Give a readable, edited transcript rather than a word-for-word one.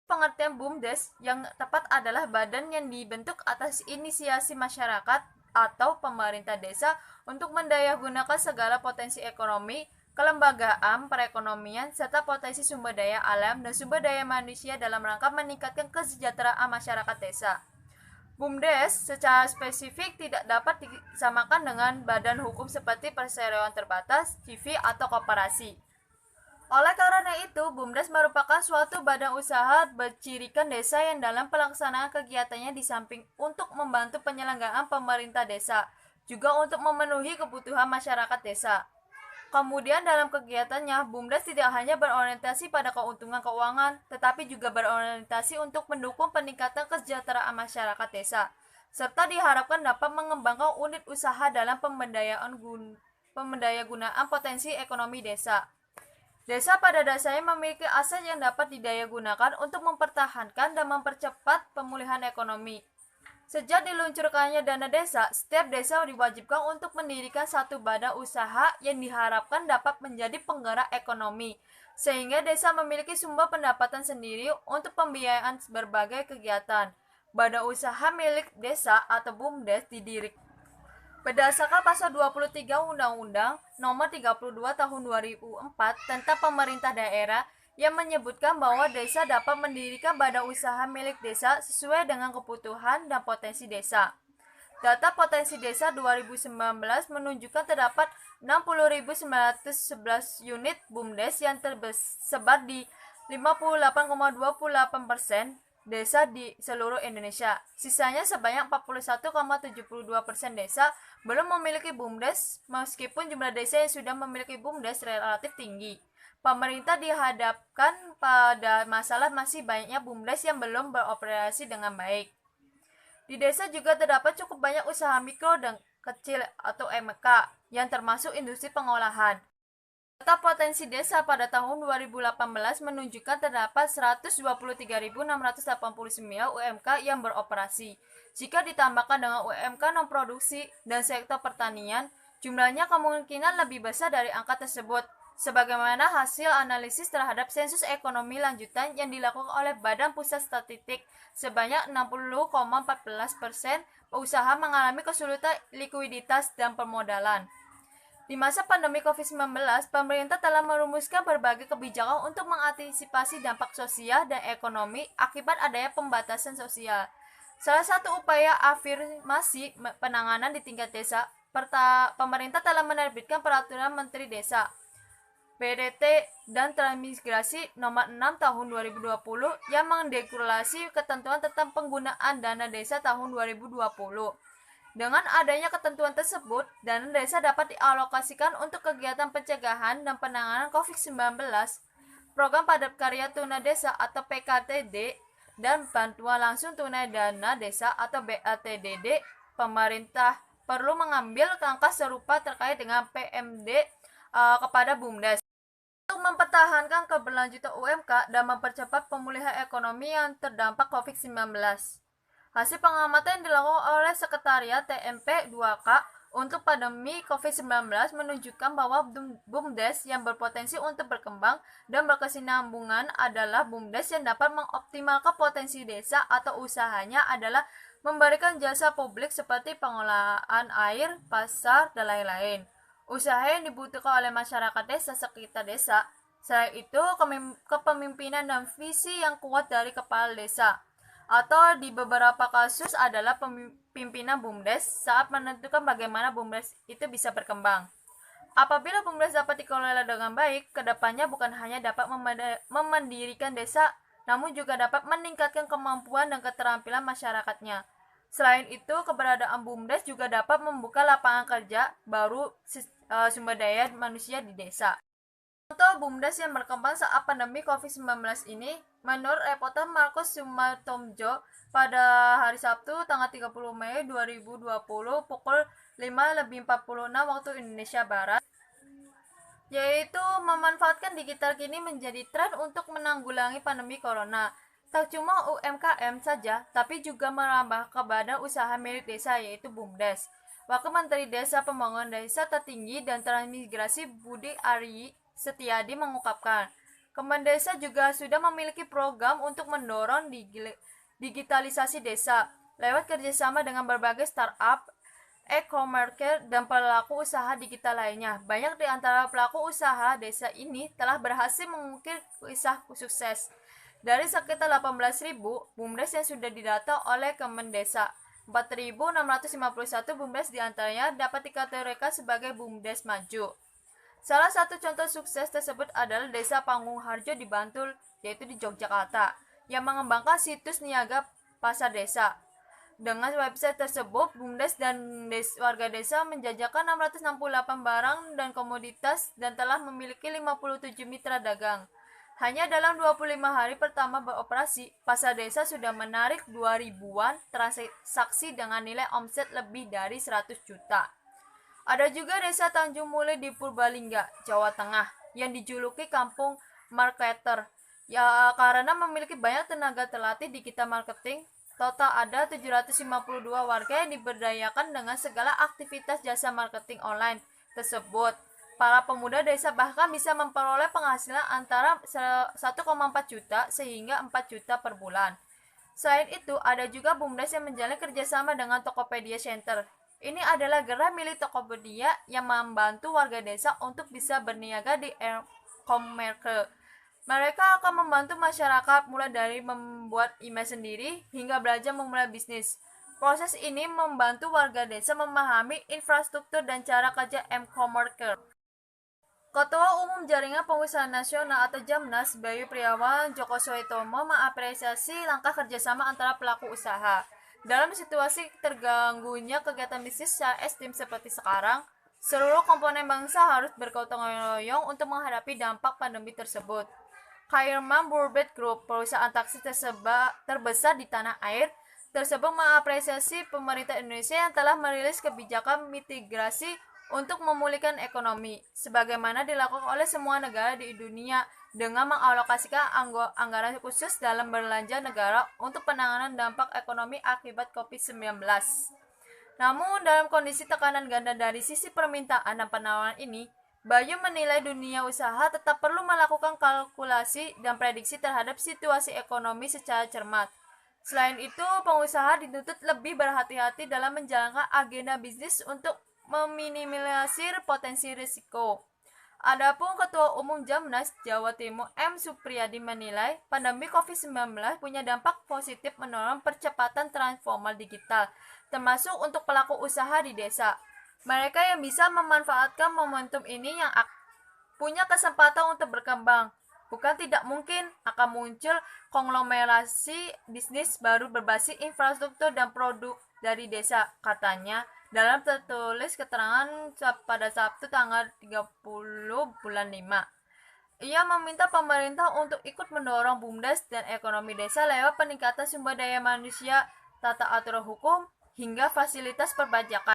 Pengertian BUMDes yang tepat adalah badan yang dibentuk atas inisiasi masyarakat atau pemerintah desa untuk mendayagunakan segala potensi ekonomi, kelembagaan, perekonomian, serta potensi sumber daya alam dan sumber daya manusia dalam rangka meningkatkan kesejahteraan masyarakat desa. BUMDes secara spesifik tidak dapat disamakan dengan badan hukum seperti perseroan terbatas, CV, atau koperasi. Oleh karena itu, BUMDes merupakan suatu badan usaha bercirikan desa yang dalam pelaksanaan kegiatannya di samping untuk membantu penyelenggaraan pemerintah desa, juga untuk memenuhi kebutuhan masyarakat desa. Kemudian dalam kegiatannya, BUMDes tidak hanya berorientasi pada keuntungan keuangan, tetapi juga berorientasi untuk mendukung peningkatan kesejahteraan masyarakat desa, serta diharapkan dapat mengembangkan unit usaha dalam pembendayagunaan potensi ekonomi desa. Desa pada dasarnya memiliki aset yang dapat didayagunakan untuk mempertahankan dan mempercepat pemulihan ekonomi. Sejak diluncurkannya dana desa, setiap desa diwajibkan untuk mendirikan satu badan usaha yang diharapkan dapat menjadi penggerak ekonomi, sehingga desa memiliki sumber pendapatan sendiri untuk pembiayaan berbagai kegiatan. Badan usaha milik desa atau BUMDes didirikan berdasarkan pasal 23 Undang-Undang Nomor 32 Tahun 2004 tentang Pemerintah Daerah yang menyebutkan bahwa desa dapat mendirikan badan usaha milik desa sesuai dengan kebutuhan dan potensi desa. Data potensi desa 2019 menunjukkan terdapat 60.911 unit BUMDes yang tersebar di 58,28% desa di seluruh Indonesia. Sisanya sebanyak 41,72% desa belum memiliki BUMDes, meskipun jumlah desa yang sudah memiliki BUMDes relatif tinggi. Pemerintah dihadapkan pada masalah masih banyaknya BUMDes yang belum beroperasi dengan baik. Di desa juga terdapat cukup banyak usaha mikro dan kecil atau MK yang termasuk industri pengolahan. Data potensi desa pada tahun 2018 menunjukkan terdapat 123.689 UMK yang beroperasi. Jika ditambahkan dengan UMK non-produksi dan sektor pertanian, jumlahnya kemungkinan lebih besar dari angka tersebut. Sebagaimana hasil analisis terhadap sensus ekonomi lanjutan yang dilakukan oleh Badan Pusat Statistik, sebanyak 60,14% usaha mengalami kesulitan likuiditas dan permodalan. Di masa pandemi COVID-19, pemerintah telah merumuskan berbagai kebijakan untuk mengantisipasi dampak sosial dan ekonomi akibat adanya pembatasan sosial. Salah satu upaya afirmasi penanganan di tingkat desa, pemerintah telah menerbitkan Peraturan Menteri Desa, PDT dan Transmigrasi Nomor 6 Tahun 2020 yang menderegulasi ketentuan tentang penggunaan dana desa tahun 2020. Dengan adanya ketentuan tersebut, dana desa dapat dialokasikan untuk kegiatan pencegahan dan penanganan COVID-19, program padat karya tunai desa atau PKTD, dan bantuan langsung tunai dana desa atau BLTDD. Pemerintah perlu mengambil langkah serupa terkait dengan PMD kepada BUMDes untuk mempertahankan keberlanjutan UMK dan mempercepat pemulihan ekonomi yang terdampak COVID-19. Hasil pengamatan yang dilakukan oleh Sekretariat TMP 2K untuk pandemi COVID-19 menunjukkan bahwa BUMDes yang berpotensi untuk berkembang dan berkesinambungan adalah BUMDes yang dapat mengoptimalkan potensi desa atau usahanya adalah memberikan jasa publik seperti pengelolaan air, pasar, dan lain-lain. Usaha yang dibutuhkan oleh masyarakat desa sekitar desa. Selain itu, kepemimpinan dan visi yang kuat dari kepala desa atau di beberapa kasus adalah pimpinan BUMDes saat menentukan bagaimana BUMDes itu bisa berkembang. Apabila BUMDes dapat dikelola dengan baik, kedepannya bukan hanya dapat memendirikan desa, namun juga dapat meningkatkan kemampuan dan keterampilan masyarakatnya. Selain itu, keberadaan BUMDes juga dapat membuka lapangan kerja baru sumber daya manusia di desa. Contoh BUMDes yang berkembang saat pandemi COVID-19 ini, menurut reporter Markus Sumartomjo pada hari Sabtu tanggal 30 Mei 2020 pukul 5:46 waktu Indonesia Barat, yaitu memanfaatkan digital kini menjadi tren untuk menanggulangi pandemi corona. Tak cuma UMKM saja, tapi juga merambah ke badan usaha milik desa yaitu BUMDes. Wakil Menteri Desa Pembangunan Desa Tertinggi dan Transmigrasi Budi Ari Setiadi mengungkapkan, Kemendesa juga sudah memiliki program untuk mendorong digitalisasi desa lewat kerjasama dengan berbagai startup, e-commerce, dan pelaku usaha digital lainnya. Banyak di antara pelaku usaha desa ini telah berhasil mengukir kisah sukses. Dari sekitar 18.000 BUMDes yang sudah didata oleh Kemendesa, 4.651 BUMDes diantaranya dapat dikategorikan sebagai BUMDes maju. Salah satu contoh sukses tersebut adalah Desa Panggung Harjo di Bantul, yaitu di Yogyakarta, yang mengembangkan situs niaga pasar desa. Dengan website tersebut, BUMDes dan warga desa menjajakan 668 barang dan komoditas dan telah memiliki 57 mitra dagang. Hanya dalam 25 hari pertama beroperasi, pasar desa sudah menarik 2.000-an transaksi dengan nilai omset lebih dari 100 juta. Ada juga desa Tanjung Mule di Purbalingga, Jawa Tengah, yang dijuluki kampung marketer. Ya, karena memiliki banyak tenaga terlatih digital marketing, total ada 752 warga yang diberdayakan dengan segala aktivitas jasa marketing online tersebut. Para pemuda desa bahkan bisa memperoleh penghasilan antara 1,4 juta hingga 4 juta per bulan. Selain itu, ada juga BUMDes yang menjalin kerjasama dengan Tokopedia Center. Ini adalah gerai milik Tokopedia yang membantu warga desa untuk bisa berniaga di e-commerce. Mereka akan membantu masyarakat mulai dari membuat email sendiri hingga belajar memulai bisnis. Proses ini membantu warga desa memahami infrastruktur dan cara kerja e-commerce. Ketua Umum Jaringan Pengusaha Nasional atau Jamnas, Bayu Priawan Joko Soetomo mengapresiasi langkah kerjasama antara pelaku usaha. Dalam situasi terganggunya kegiatan bisnis secara ekstrim seperti sekarang, seluruh komponen bangsa harus bergotong royong untuk menghadapi dampak pandemi tersebut. Kairman Burbet Group, perusahaan taksi terbesar di tanah air, tersebut mengapresiasi pemerintah Indonesia yang telah merilis kebijakan mitigasi untuk memulihkan ekonomi, sebagaimana dilakukan oleh semua negara di dunia dengan mengalokasikan anggaran khusus dalam belanja negara untuk penanganan dampak ekonomi akibat COVID-19. Namun, dalam kondisi tekanan ganda dari sisi permintaan dan penawaran ini, Bayu menilai dunia usaha tetap perlu melakukan kalkulasi dan prediksi terhadap situasi ekonomi secara cermat. Selain itu, pengusaha dituntut lebih berhati-hati dalam menjalankan agenda bisnis untuk meminimalisir potensi risiko. Adapun Ketua Umum Jamnas Jawa Timur M. Supriyadi menilai pandemi COVID-19 punya dampak positif mendorong percepatan transformasi digital, termasuk untuk pelaku usaha di desa. Mereka yang bisa memanfaatkan momentum ini yang punya kesempatan untuk berkembang. Bukan tidak mungkin akan muncul konglomerasi bisnis baru berbasis infrastruktur dan produk dari desa, katanya dalam tertulis keterangan pada Sabtu tanggal 30 bulan 5. Ia meminta pemerintah untuk ikut mendorong BUMDes dan ekonomi desa lewat peningkatan sumber daya manusia, tata aturan hukum, hingga fasilitas perpajakan.